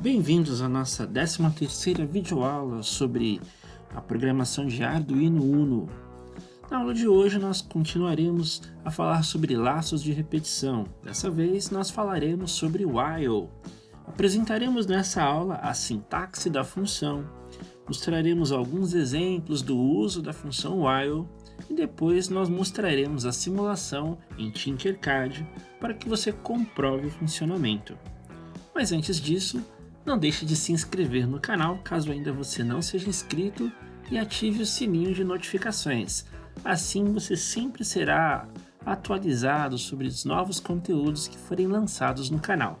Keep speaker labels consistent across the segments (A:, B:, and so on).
A: Bem-vindos à nossa 13ª videoaula sobre a programação de Arduino Uno. Na aula de hoje nós continuaremos a falar sobre laços de repetição. Dessa vez nós falaremos sobre while. Apresentaremos nessa aula a sintaxe da função, mostraremos alguns exemplos do uso da função while e depois nós mostraremos a simulação em Tinkercad para que você comprove o funcionamento. Mas antes disso, não deixe de se inscrever no canal caso ainda você não seja inscrito e ative o sininho de notificações. Assim você sempre será atualizado sobre os novos conteúdos que forem lançados no canal.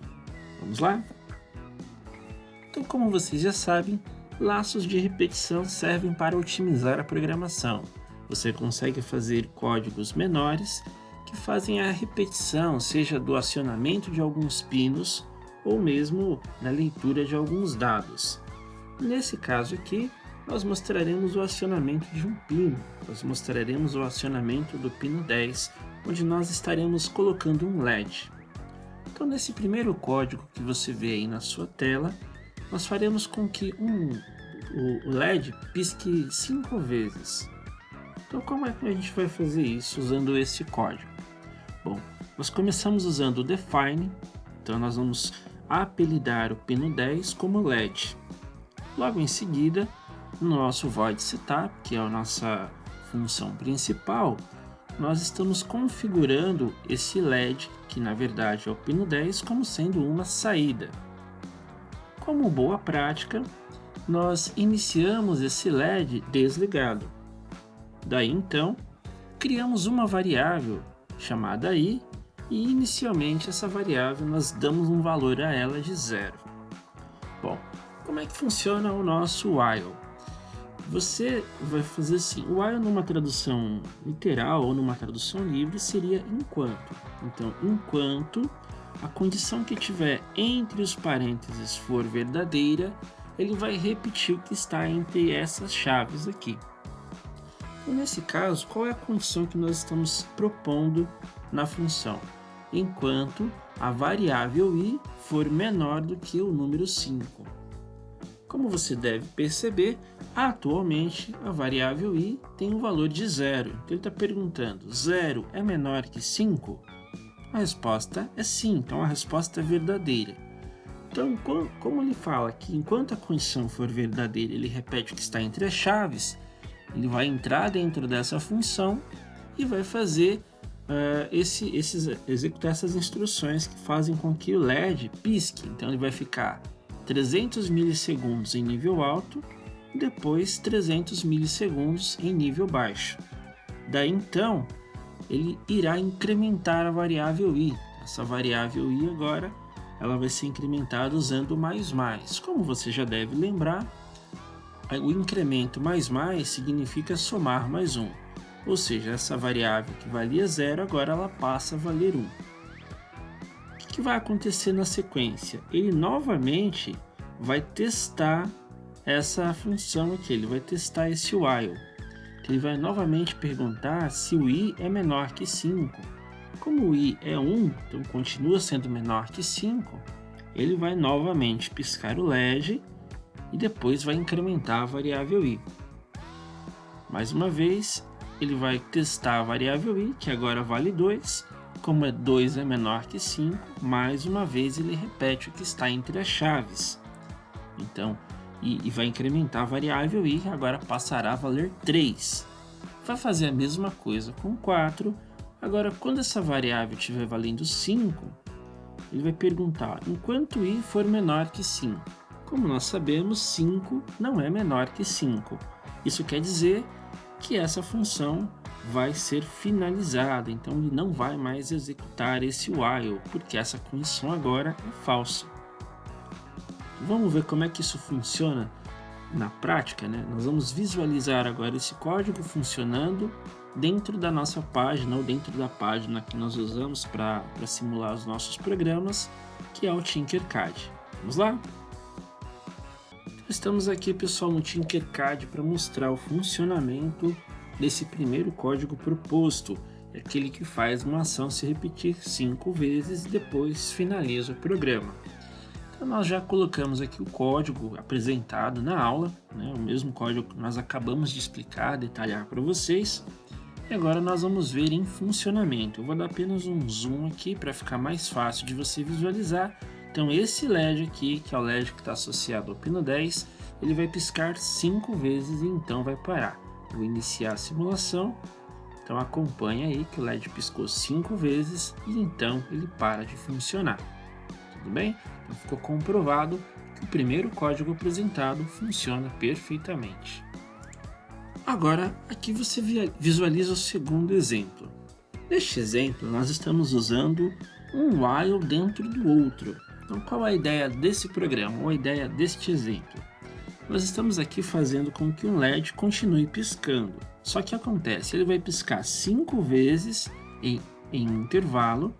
A: Vamos lá? Então, como vocês já sabem, laços de repetição servem para otimizar a programação. Você consegue fazer códigos menores que fazem a repetição, seja do acionamento de alguns pinos ou mesmo na leitura de alguns dados. Nesse caso aqui, nós mostraremos o acionamento de um pino. Nós mostraremos o acionamento do pino 10, onde nós estaremos colocando um LED. Então, nesse primeiro código que você vê aí na sua tela, nós faremos com que o LED pisque 5 vezes. Então, como é que a gente vai fazer isso usando esse código? Bom, nós começamos usando o define, então nós vamos apelidar o pino 10 como LED. Logo em seguida, no nosso void setup, que é a nossa função principal, nós estamos configurando esse LED, que na verdade é o pino 10, como sendo uma saída. Como boa prática, nós iniciamos esse LED desligado. Daí então, criamos uma variável chamada i, e inicialmente essa variável nós damos um valor a ela de 0. Bom, como é que funciona o nosso while? Você vai fazer assim, o while numa tradução literal ou numa tradução livre seria enquanto. Então, enquanto a condição que tiver entre os parênteses for verdadeira, ele vai repetir o que está entre essas chaves aqui. Então, nesse caso, qual é a condição que nós estamos propondo na função? Enquanto a variável i for menor do que o número 5. Como você deve perceber, atualmente a variável i tem um valor de 0. Então ele está perguntando, 0 é menor que 5? A resposta é sim, então a resposta é verdadeira. Então, como ele fala que enquanto a condição for verdadeira, ele repete o que está entre as chaves, ele vai entrar dentro dessa função e vai fazer executar essas instruções que fazem com que o LED pisque. Então ele vai ficar 300 milissegundos em nível alto e depois 300 milissegundos em nível baixo. Daí então ele irá incrementar a variável i. Essa variável i agora ela vai ser incrementada usando mais. Como você já deve lembrar, o incremento mais significa somar mais 1. Ou seja, essa variável que valia 0, agora ela passa a valer 1. O que vai acontecer na sequência? Ele novamente vai testar essa função aqui, ele vai testar esse while. Ele vai novamente perguntar se o i é menor que 5. Como o i é 1, então continua sendo menor que 5, ele vai novamente piscar o LED e depois vai incrementar a variável i. Mais uma vez, ele vai testar a variável i, que agora vale 2. Como 2 é menor que 5, mais uma vez ele repete o que está entre as chaves. Então, e vai incrementar a variável i, que agora passará a valer 3. Vai fazer a mesma coisa com 4. Agora, quando essa variável estiver valendo 5, ele vai perguntar, enquanto i for menor que 5. Como nós sabemos, 5 não é menor que 5. Isso quer dizer que essa função vai ser finalizada, então ele não vai mais executar esse while, porque essa condição agora é falsa. Vamos ver como é que isso funciona na prática, né? Nós vamos visualizar agora esse código funcionando dentro da nossa página, ou dentro da página que nós usamos para simular os nossos programas, que é o Tinkercad. Vamos lá? Estamos aqui, pessoal, no Tinkercad para mostrar o funcionamento desse primeiro código proposto, aquele que faz uma ação se repetir 5 vezes e depois finaliza o programa. Então, nós já colocamos aqui o código apresentado na aula, né? O mesmo código que nós acabamos de explicar, detalhar para vocês. E agora nós vamos ver em funcionamento. Eu vou dar apenas um zoom aqui para ficar mais fácil de você visualizar. Então esse LED aqui, que é o LED que está associado ao pino 10, ele vai piscar 5 vezes e então vai parar. Vou iniciar a simulação. Então acompanha aí que o LED piscou 5 vezes e então ele para de funcionar. Tudo bem? Então ficou comprovado que o primeiro código apresentado funciona perfeitamente. Agora, aqui você visualiza o segundo exemplo. Neste exemplo, nós estamos usando um while dentro do outro. Então, qual é a ideia desse programa, ou a ideia deste exemplo? Nós estamos aqui fazendo com que um LED continue piscando. Só que acontece, ele vai piscar 5 vezes em intervalo,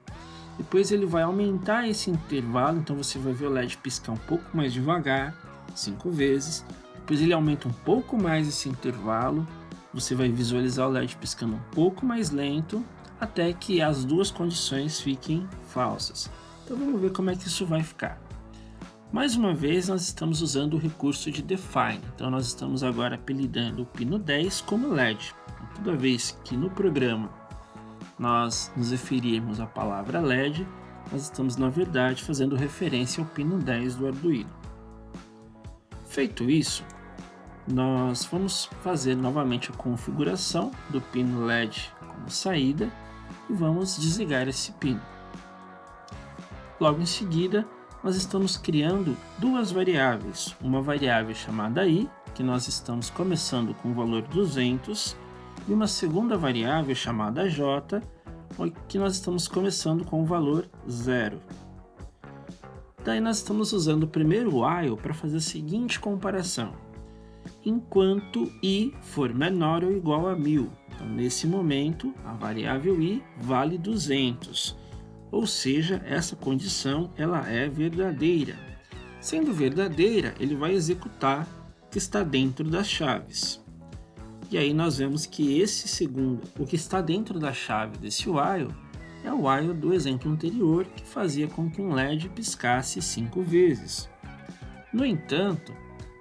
A: depois ele vai aumentar esse intervalo, então você vai ver o LED piscar um pouco mais devagar, 5 vezes. Depois ele aumenta um pouco mais esse intervalo, você vai visualizar o LED piscando um pouco mais lento, até que as duas condições fiquem falsas. Então vamos ver como é que isso vai ficar. Mais uma vez nós estamos usando o recurso de define, então nós estamos agora apelidando o pino 10 como LED. Então, toda vez que no programa nós nos referirmos à palavra LED, nós estamos na verdade fazendo referência ao pino 10 do Arduino. Feito isso, nós vamos fazer novamente a configuração do pino LED como saída e vamos desligar esse pino. Logo em seguida, nós estamos criando duas variáveis, uma variável chamada i, que nós estamos começando com o valor 200, e uma segunda variável chamada j, que nós estamos começando com o valor 0. Daí nós estamos usando o primeiro while para fazer a seguinte comparação. Enquanto i for menor ou igual a 1000. Então, nesse momento, a variável i vale 200. Ou seja, essa condição ela é verdadeira. Sendo verdadeira, ele vai executar o que está dentro das chaves. E aí nós vemos que esse segundo, o que está dentro da chave desse while, é o while do exemplo anterior, que fazia com que um LED piscasse 5 vezes. No entanto,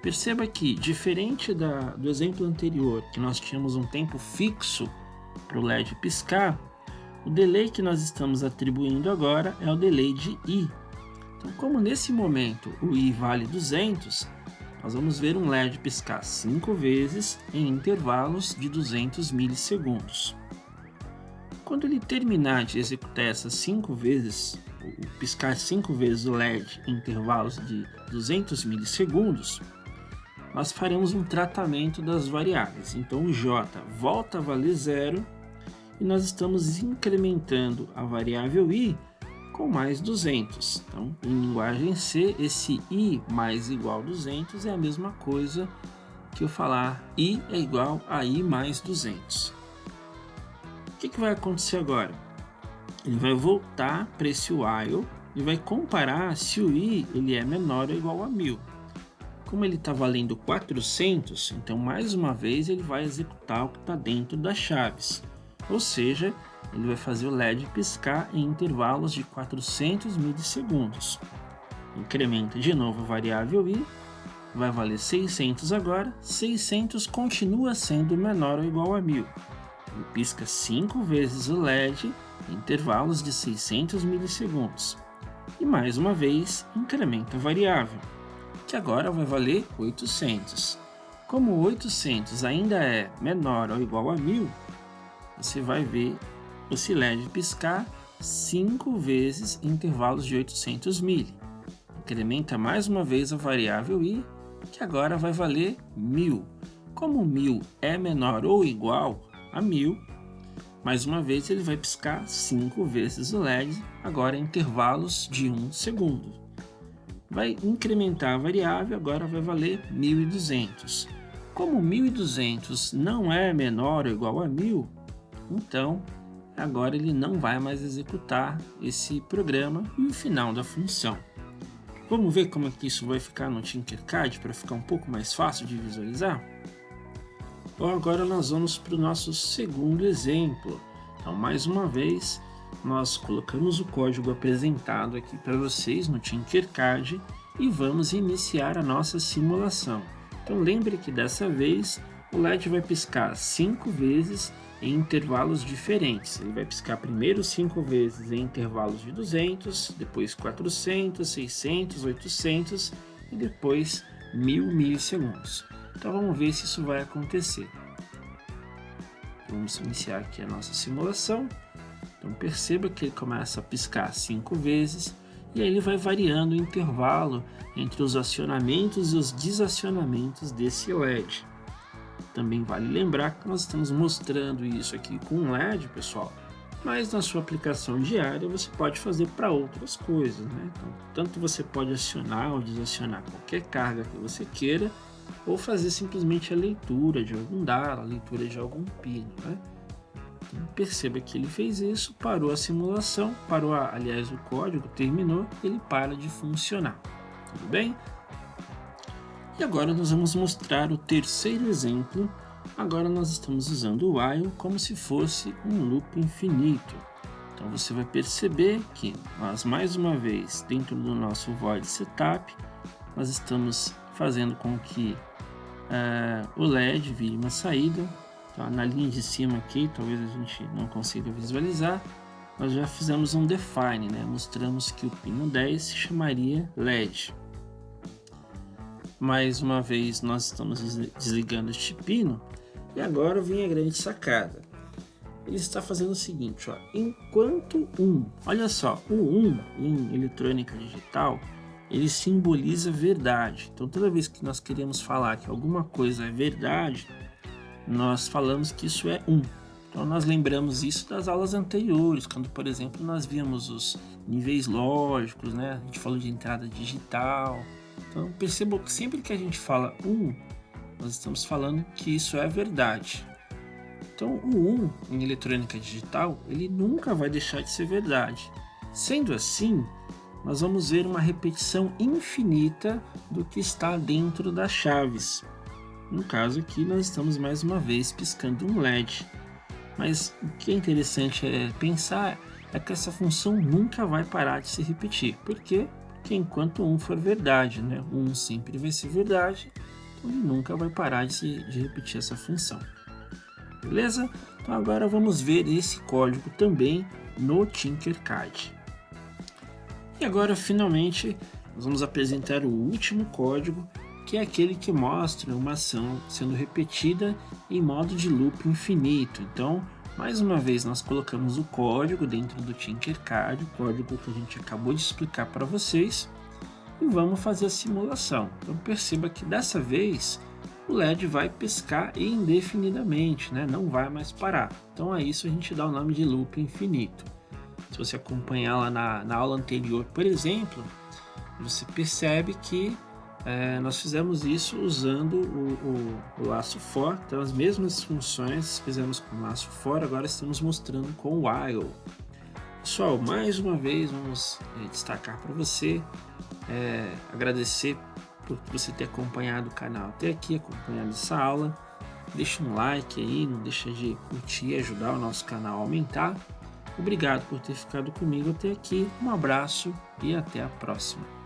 A: perceba que, diferente do exemplo anterior, que nós tínhamos um tempo fixo para o LED piscar, o delay que nós estamos atribuindo agora é o delay de i. Então, como nesse momento o i vale 200, nós vamos ver um LED piscar 5 vezes em intervalos de 200 milissegundos. Quando ele terminar de executar essas 5 vezes, piscar 5 vezes o LED em intervalos de 200 milissegundos, nós faremos um tratamento das variáveis. Então o j volta a valer 0 e nós estamos incrementando a variável i com mais 200. Então, em linguagem C, esse i mais igual a 200 é a mesma coisa que eu falar i é igual a i mais 200. O que vai acontecer agora? Ele vai voltar para esse while e vai comparar se o i ele é menor ou igual a 1000. Como ele está valendo 400, então mais uma vez ele vai executar o que está dentro das chaves. Ou seja, ele vai fazer o LED piscar em intervalos de 400 milissegundos. Incrementa de novo a variável i, vai valer 600 agora. 600 continua sendo menor ou igual a 1000. Ele pisca 5 vezes o LED em intervalos de 600 milissegundos. E mais uma vez incrementa a variável, que agora vai valer 800. Como 800 ainda é menor ou igual a 1000, você vai ver esse LED piscar 5 vezes em intervalos de 800 mili. Incrementa mais uma vez a variável i, que agora vai valer 1000. Como 1000 é menor ou igual a 1000, mais uma vez ele vai piscar 5 vezes o LED, agora em intervalos de 1 segundo. Vai incrementar a variável, agora vai valer 1200. Como 1200 não é menor ou igual a 1000, então agora ele não vai mais executar esse programa e o final da função. Vamos ver como é que isso vai ficar no Tinkercad para ficar um pouco mais fácil de visualizar? Bom, agora nós vamos para o nosso segundo exemplo. Então, mais uma vez, nós colocamos o código apresentado aqui para vocês no Tinkercad e vamos iniciar a nossa simulação. Então lembre que dessa vez o LED vai piscar 5 vezes em intervalos diferentes. Ele vai piscar primeiro 5 vezes em intervalos de 200, depois 400, 600, 800 e depois 1000 milissegundos. Então vamos ver se isso vai acontecer. Vamos iniciar aqui a nossa simulação. Então perceba que ele começa a piscar 5 vezes e aí ele vai variando o intervalo entre os acionamentos e os desacionamentos desse LED. Também vale lembrar que nós estamos mostrando isso aqui com um LED, pessoal, mas na sua aplicação diária você pode fazer para outras coisas, né? Então, tanto você pode acionar ou desacionar qualquer carga que você queira, ou fazer simplesmente a leitura de algum dado, a leitura de algum pino, né? Então, perceba que ele fez isso, parou a simulação, aliás, o código terminou, ele para de funcionar. Tudo bem? E agora nós vamos mostrar o terceiro exemplo. Agora nós estamos usando o while como se fosse um loop infinito. Então você vai perceber que nós mais uma vez dentro do nosso void setup nós estamos fazendo com que o LED vire uma saída. Então, na linha de cima aqui, talvez a gente não consiga visualizar, nós já fizemos um define, né? Mostramos que o pino 10 se chamaria LED. Mais uma vez nós estamos desligando este pino e agora vem a grande sacada. Ele está fazendo o seguinte, ó, enquanto olha só, o 1 em eletrônica digital, ele simboliza verdade. Então toda vez que nós queremos falar que alguma coisa é verdade, nós falamos que isso é 1. Então nós lembramos isso das aulas anteriores, quando por exemplo nós víamos os níveis lógicos, né? A gente falou de entrada digital. Então percebam que sempre que a gente fala 1, nós estamos falando que isso é verdade. Então o 1 em eletrônica digital, ele nunca vai deixar de ser verdade. Sendo assim, nós vamos ver uma repetição infinita do que está dentro das chaves. No caso aqui nós estamos mais uma vez piscando um LED. Mas o que é interessante pensar é que essa função nunca vai parar de se repetir. Por quê? Porque enquanto 1 for verdade, né? 1 sempre vai ser verdade, então ele nunca vai parar de repetir essa função. Beleza? Então agora vamos ver esse código também no Tinkercad. E agora finalmente nós vamos apresentar o último código, que é aquele que mostra uma ação sendo repetida em modo de loop infinito. Então, mais uma vez nós colocamos o código dentro do Tinkercad, o código que a gente acabou de explicar para vocês, e vamos fazer a simulação. Então perceba que dessa vez o LED vai piscar indefinidamente, né? Não vai mais parar. Então a isso a gente dá o nome de loop infinito. Se você acompanhar lá na aula anterior, por exemplo, você percebe que nós fizemos isso usando o laço for. Então as mesmas funções fizemos com o laço for, agora estamos mostrando com o while. Pessoal, mais uma vez vamos destacar para você, agradecer por você ter acompanhado o canal até aqui, acompanhado essa aula. Deixa um like aí, não deixa de curtir e ajudar o nosso canal a aumentar. Obrigado por ter ficado comigo até aqui, um abraço e até a próxima.